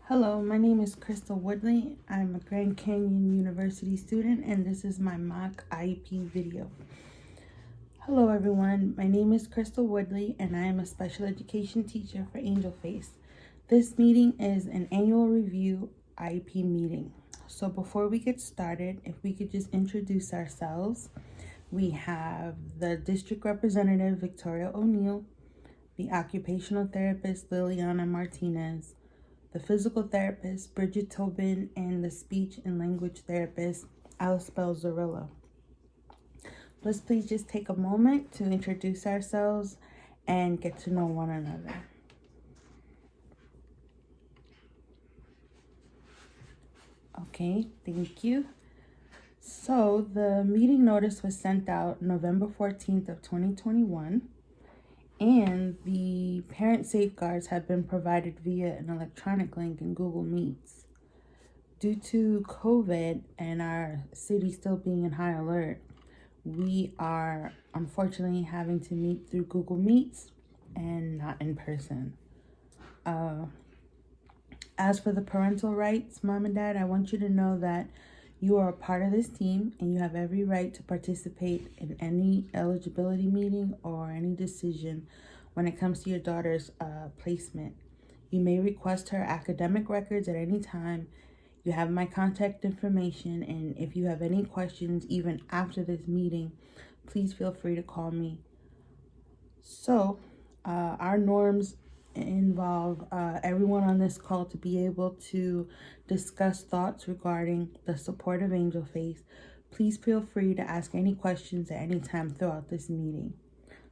Hello, my name is Crystal Woodley. I'm a Grand Canyon University student and this is my mock IEP video. Hello everyone, my name is Crystal Woodley and I am a special education teacher for Angel Face. This meeting is an annual review IEP meeting. So before we get started, if we could just introduce ourselves. We have the district representative, Victoria O'Neill, the occupational therapist, Liliana Martinez, the physical therapist, Bridget Tobin, and the speech and language therapist, Alice Zarillo. Let's please just take a moment to introduce ourselves and get to know one another. Okay, thank you. So the meeting notice was sent out November 14th of 2021. And the parent safeguards have been provided via an electronic link in Google Meets. Due to COVID and our city still being in high alert, we are unfortunately having to meet through Google Meets and not in person. As for the parental rights, Mom and Dad, I want you to know that you are a part of this team and you have every right to participate in any eligibility meeting or any decision when it comes to your daughter's placement. You may request her academic records at any time. You have my contact information, and if you have any questions even after this meeting, please feel free to call me. So our norms involve everyone on this call to be able to discuss thoughts regarding the support of Angel Face. Please feel free to ask any questions at any time throughout this meeting.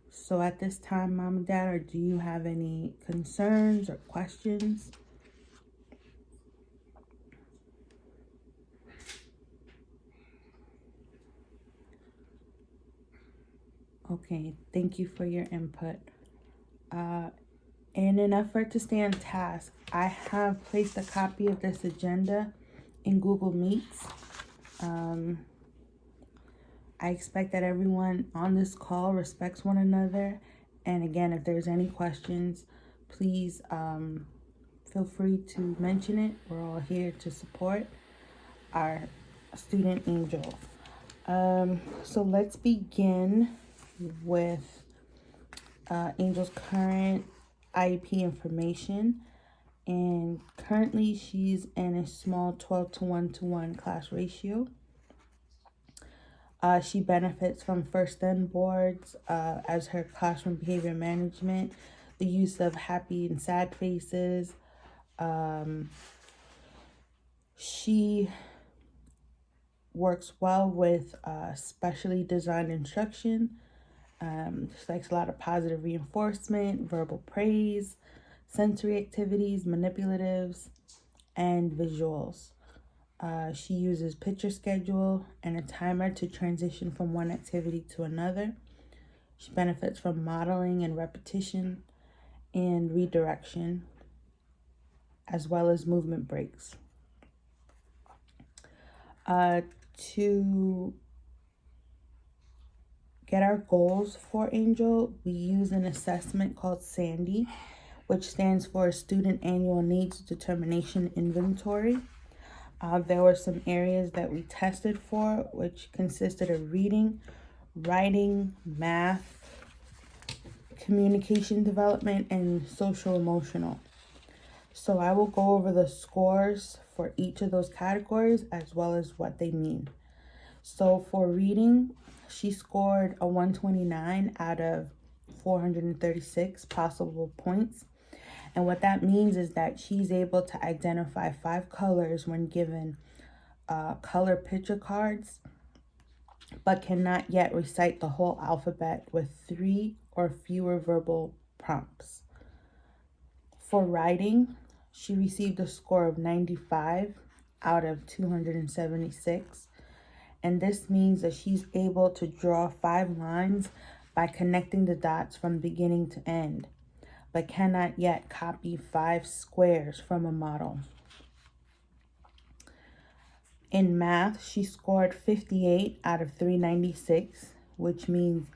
So at this time, Mom and Dad, or do you have any concerns or questions? Okay, thank you for your input. In an effort to stay on task, I have placed a copy of this agenda in Google Meets. I expect that everyone on this call respects one another. And again, if there's any questions, please feel free to mention it. We're all here to support our student Angel. So let's begin with Angel's current IEP information. And currently she's in a small 12:1 class ratio. She benefits from First Then boards as her classroom behavior management, the use of happy and sad faces. She works well with specially designed instruction. She likes a lot of positive reinforcement, verbal praise, sensory activities, manipulatives, and visuals. She uses picture schedule and a timer to transition from one activity to another. She benefits from modeling and repetition and redirection, as well as movement breaks. To get our goals for Angel, we use an assessment called SANDY, which stands for Student Annual Needs Determination Inventory. There were some areas that we tested for, which consisted of reading, writing, math, communication development, and social emotional. So I will go over the scores for each of those categories as well as what they mean. So for reading, she scored a 129 out of 436 possible points. And what that means is that she's able to identify 5 colors when given color picture cards, but cannot yet recite the whole alphabet with 3 or fewer verbal prompts. For writing, she received a score of 95 out of 276. And this means that she's able to draw 5 lines by connecting the dots from beginning to end, but cannot yet copy 5 squares from a model. In math, she scored 58 out of 396, which means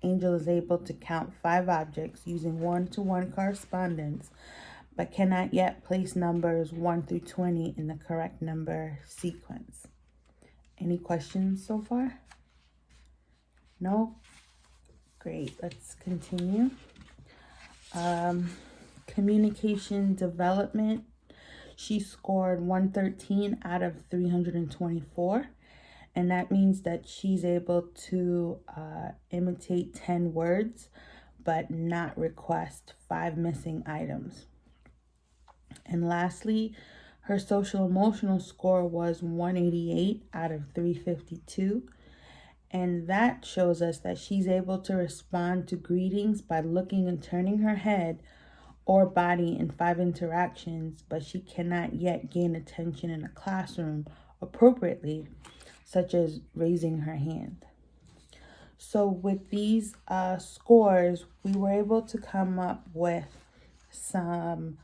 Angel is able to count 5 objects using one-to-one correspondence but cannot yet place numbers 1 through 20 in the correct number sequence. Any questions so far? No? Great, let's continue. Communication development. She scored 113 out of 324. And that means that she's able to imitate 10 words, but not request 5 missing items. And lastly, her social emotional score was 188 out of 352. And that shows us that she's able to respond to greetings by looking and turning her head or body in 5 interactions, but she cannot yet gain attention in a classroom appropriately, such as raising her hand. So with these scores, we were able to come up with some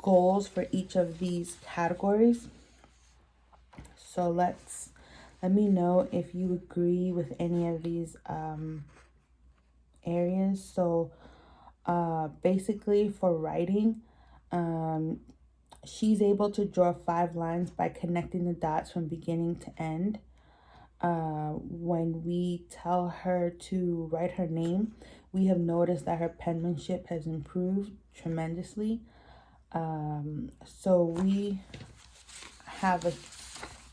goals for each of these categories. So let me know if you agree with any of these areas. So basically for writing, she's able to draw 5 lines by connecting the dots from beginning to end. When we tell her to write her name, we have noticed that her penmanship has improved tremendously. So we have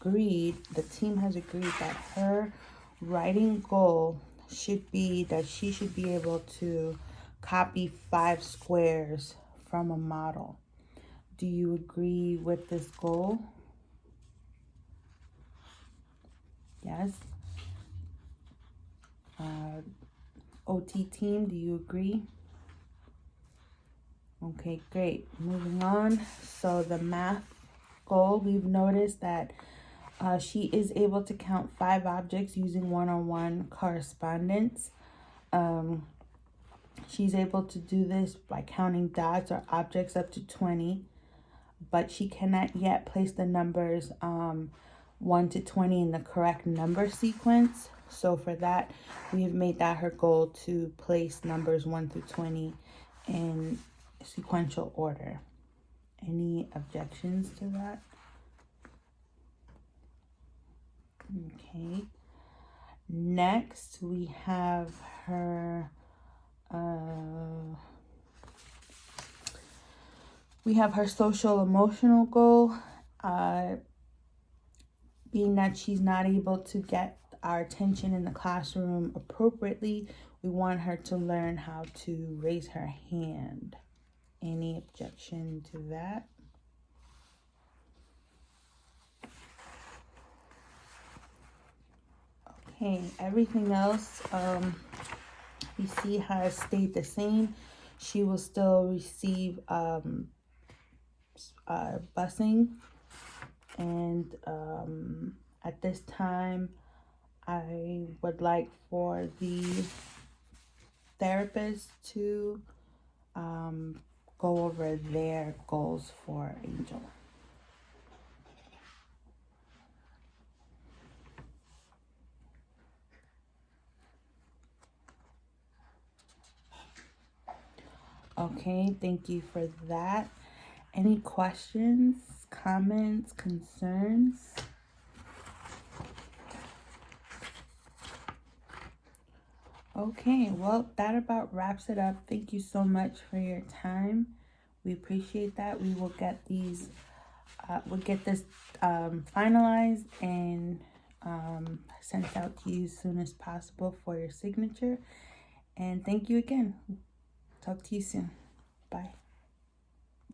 agreed, the team has agreed that her writing goal should be that she should be able to copy 5 squares from a model. Do you agree with this goal? Yes. OT team, do you agree? Okay, great. Moving on. So the math goal, we've noticed that she is able to count 5 objects using one-on-one correspondence. She's able to do this by counting dots or objects up to 20, but she cannot yet place the numbers 1 to 20 in the correct number sequence. So for that, we have made that her goal to place numbers 1 through 20 in sequential order. Any objections to that? Okay. Next, we have her social emotional goal. Being that she's not able to get our attention in the classroom appropriately, we want her to learn how to raise her hand. Any objection to that? Okay, everything else we see has stayed the same. She will still receive busing, and at this time I would like for the therapist to go over their goals for Angel. Okay, thank you for that. Any questions, comments, concerns? Okay, well, that about wraps it up. Thank you so much for your time. We appreciate that. We will get these, we'll get this finalized and sent out to you as soon as possible for your signature. And thank you again. Talk to you soon. Bye.